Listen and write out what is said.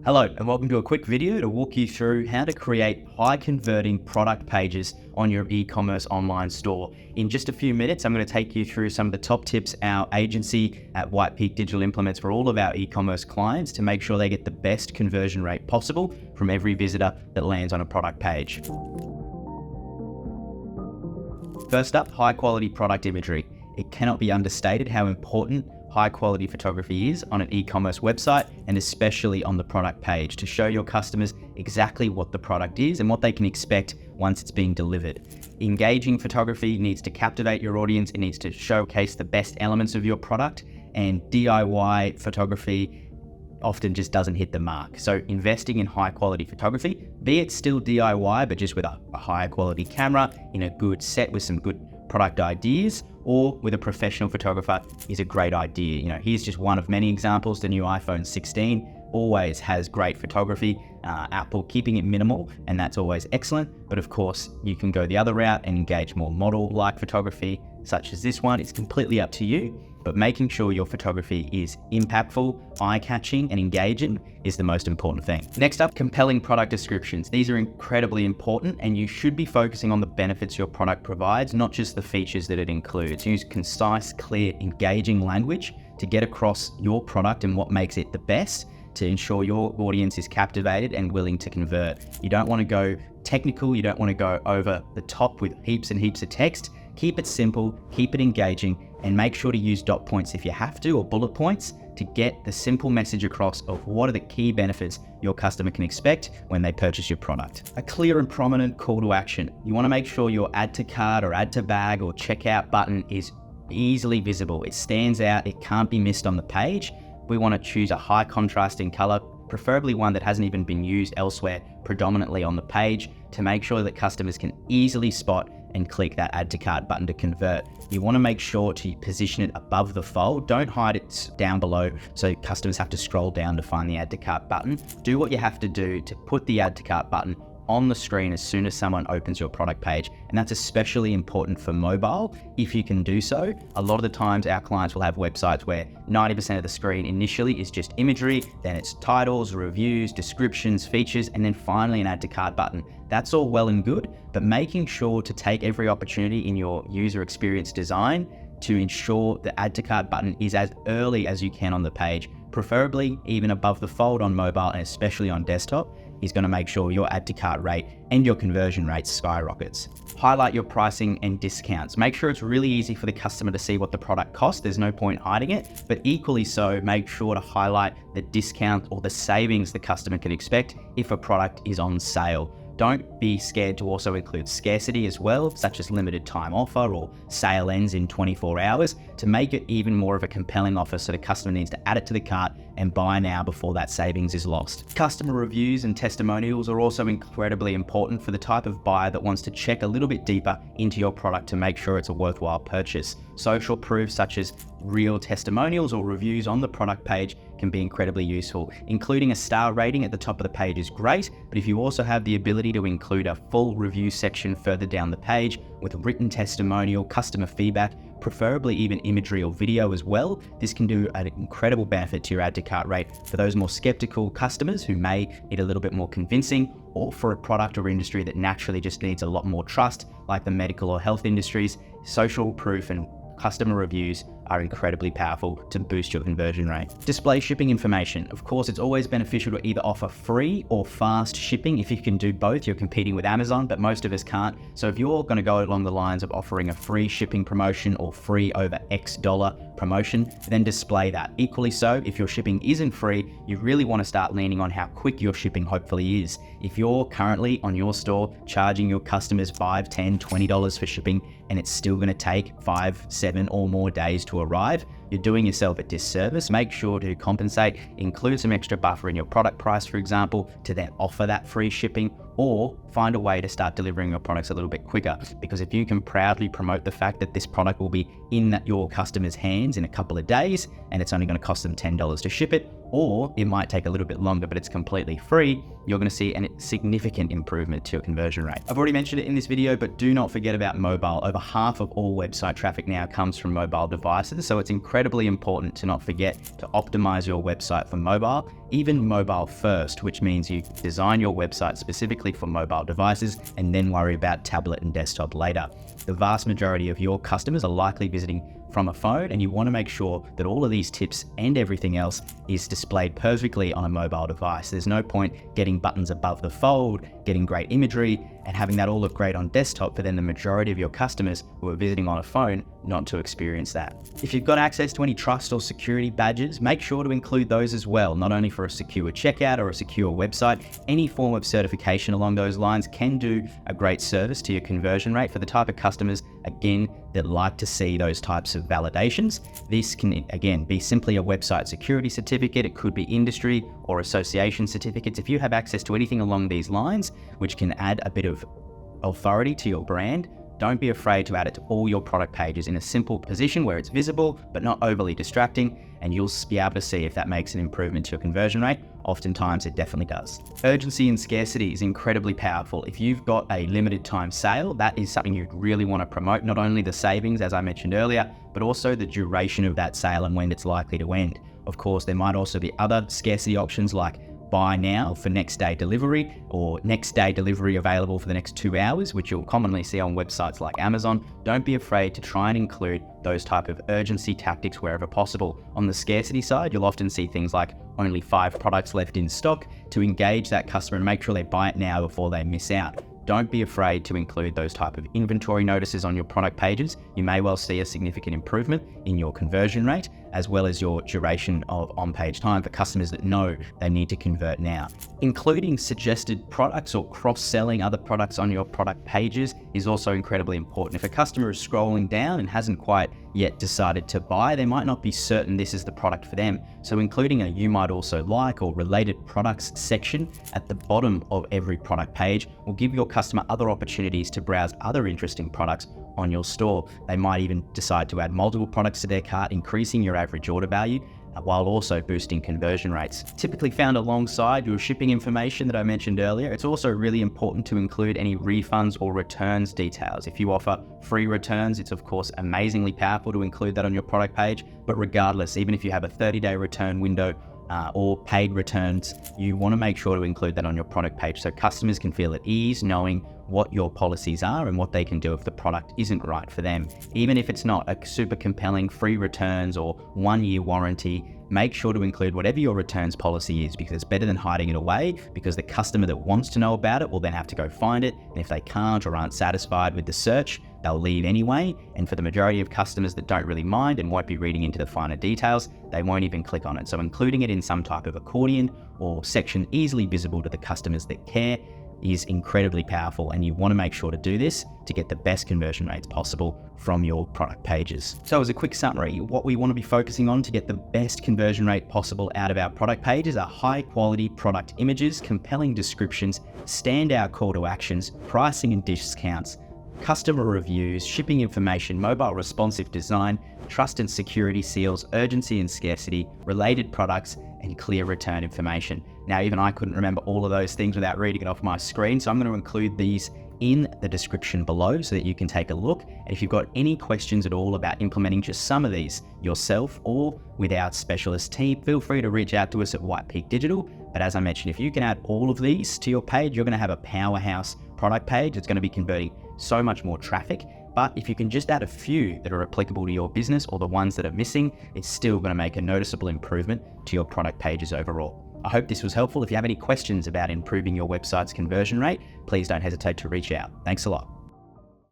Hello and welcome to a quick video to walk you through how to create high converting product pages on your e-commerce online store. In just a few minutes, I'm going to take you through some of the top tips our agency at White Peak Digital implements for all of our e-commerce clients to make sure they get the best conversion rate possible from every visitor that lands on a product page. First up, high quality product imagery. It cannot be understated how important high quality photography is on an e-commerce website, and especially on the product page, to show your customers exactly what the product is and what they can expect once it's being delivered. Engaging photography needs to captivate your audience. It needs to showcase the best elements of your product, and DIY photography often just doesn't hit the mark. So investing in high quality photography, be it still DIY, but just with a higher quality camera in a good set with some good product ideas, or with a professional photographer, is a great idea. Here's just one of many examples. The new iPhone 16 always has great photography, Apple keeping it minimal, and that's always excellent. But of course, you can go the other route and engage more model-like photography, such as this one. It's completely up to you, but making sure your photography is impactful, eye-catching, and engaging is the most important thing. Next up, compelling product descriptions. These are incredibly important, and you should be focusing on the benefits your product provides, not just the features that it includes. Use concise, clear, engaging language to get across your product and what makes it the best, to ensure your audience is captivated and willing to convert. You don't want to go technical, you don't want to go over the top with heaps and heaps of text. Keep it simple, keep it engaging, and make sure to use dot points if you have to, or bullet points, to get the simple message across of what are the key benefits your customer can expect when they purchase your product. A clear and prominent call to action. You want to make sure your add to cart or add to bag or checkout button is easily visible. It stands out, it can't be missed on the page. We want to choose a high contrasting color, preferably one that hasn't even been used elsewhere predominantly on the page, to make sure that customers can easily spot and click that add to cart button to convert. You want to make sure to position it above the fold. Don't hide it down below so customers have to scroll down to find the add to cart button. Do what you have to do to put the add to cart button on the screen as soon as someone opens your product page. And that's especially important for mobile, if you can do so. A lot of the times our clients will have websites where 90% of the screen initially is just imagery, then it's titles, reviews, descriptions, features, and then finally an add to cart button. That's all well and good, but making sure to take every opportunity in your user experience design to ensure the add to cart button is as early as you can on the page, preferably even above the fold on mobile, and especially on desktop, is going to make sure your add to cart rate and your conversion rate skyrockets. Highlight your pricing and discounts. Make sure it's really easy for the customer to see what the product costs. There's no point hiding it, but equally so, make sure to highlight the discount or the savings the customer can expect if a product is on sale. Don't be scared to also include scarcity as well, such as limited time offer or sale ends in 24 hours, to make it even more of a compelling offer so the customer needs to add it to the cart and buy now before that savings is lost. Customer reviews and testimonials are also incredibly important for the type of buyer that wants to check a little bit deeper into your product to make sure it's a worthwhile purchase. Social proof such as real testimonials or reviews on the product page can be incredibly useful. Including a star rating at the top of the page is great, but if you also have the ability to include a full review section further down the page with written testimonial, customer feedback, preferably even imagery or video as well, this can do an incredible benefit to your add to cart rate for those more skeptical customers who may need a little bit more convincing, or for a product or industry that naturally just needs a lot more trust, like the medical or health industries. Social proof and customer reviews are incredibly powerful to boost your conversion rate. Display shipping information. Of course, it's always beneficial to either offer free or fast shipping. If you can do both, you're competing with Amazon, but most of us can't. So if you're going to go along the lines of offering a free shipping promotion or free over X dollar promotion, then display that. Equally so, if your shipping isn't free, you really want to start leaning on how quick your shipping hopefully is. If you're currently on your store charging your customers $5, $10, $20 for shipping, and it's still going to take 5, 7 or more days to arrive, you're doing yourself a disservice. Make sure to compensate, include some extra buffer in your product price, for example, to then offer that free shipping, or find a way to start delivering your products a little bit quicker. Because if you can proudly promote the fact that this product will be in your customer's hands in a couple of days, and it's only going to cost them $10 to ship it, or it might take a little bit longer, but it's completely free, you're going to see a significant improvement to your conversion rate. I've already mentioned it in this video, but do not forget about mobile. Over half of all website traffic now comes from mobile devices, so it's incredibly incredibly important to not forget to optimize your website for mobile, even mobile first, which means you design your website specifically for mobile devices and then worry about tablet and desktop later. The vast majority of your customers are likely visiting from a phone, and you want to make sure that all of these tips and everything else is displayed perfectly on a mobile device. There's no point getting buttons above the fold, getting great imagery, and having that all look great on desktop, but then the majority of your customers who are visiting on a phone not to experience that. If you've got access to any trust or security badges, make sure to include those as well, not only for a secure checkout or a secure website. Any form of certification along those lines can do a great service to your conversion rate for the type of customers, again, that like to see those types of validations. This can, again, be simply a website security certificate. It could be industry or association certificates. If you have access to anything along these lines, which can add a bit of authority to your brand, don't be afraid to add it to all your product pages in a simple position where it's visible but not overly distracting, and you'll be able to see if that makes an improvement to your conversion rate. Oftentimes it definitely does. Urgency and scarcity is incredibly powerful. If you've got a limited time sale, that is something you'd really want to promote, not only the savings, as I mentioned earlier, but also the duration of that sale and when it's likely to end. Of course, there might also be other scarcity options like buy now for next day delivery, or next day delivery available for the next 2 hours, which you'll commonly see on websites like Amazon. Don't be afraid to try and include those type of urgency tactics wherever possible. On the scarcity side, you'll often see things like only 5 products left in stock to engage that customer and make sure they buy it now before they miss out. Don't be afraid to include those type of inventory notices on your product pages. You may well see a significant improvement in your conversion rate, as well as your duration of on-page time for customers that know they need to convert now. Including suggested products or cross-selling other products on your product pages is also incredibly important. If a customer is scrolling down and hasn't quite yet decided to buy, they might not be certain this is the product for them. So including a "you might also like" or related products section at the bottom of every product page will give your customer other opportunities to browse other interesting products on your store. They might even decide to add multiple products to their cart, increasing your average order value while also boosting conversion rates. Typically found alongside your shipping information that I mentioned earlier, it's also really important to include any refunds or returns details. If you offer free returns, it's of course amazingly powerful to include that on your product page, but regardless, even if you have a 30-day return window or paid returns, you want to make sure to include that on your product page so customers can feel at ease knowing what your policies are and what they can do if the product isn't right for them. Even if it's not a super compelling free returns or 1-year warranty, make sure to include whatever your returns policy is, because it's better than hiding it away, because the customer that wants to know about it will then have to go find it, and if they can't or aren't satisfied with the search, they'll leave anyway. And for the majority of customers that don't really mind and won't be reading into the finer details, they won't even click on it. So including it in some type of accordion or section easily visible to the customers that care is incredibly powerful, and you want to make sure to do this to get the best conversion rates possible from your product pages. So as a quick summary, what we want to be focusing on to get the best conversion rate possible out of our product pages are high quality product images, compelling descriptions, standout call to actions, pricing and discounts, customer reviews, shipping information, mobile responsive design, trust and security seals, urgency and scarcity, related products, and clear return information. Now, even I couldn't remember all of those things without reading it off my screen, so I'm going to include these in the description below so that you can take a look. And if you've got any questions at all about implementing just some of these yourself or with our specialist team, feel free to reach out to us at White Peak Digital. But as I mentioned, if you can add all of these to your page, you're going to have a powerhouse product page. It's going to be converting so much more traffic. But if you can just add a few that are applicable to your business or the ones that are missing, it's still going to make a noticeable improvement to your product pages overall. I hope this was helpful. If you have any questions about improving your website's conversion rate, please don't hesitate to reach out. Thanks a lot.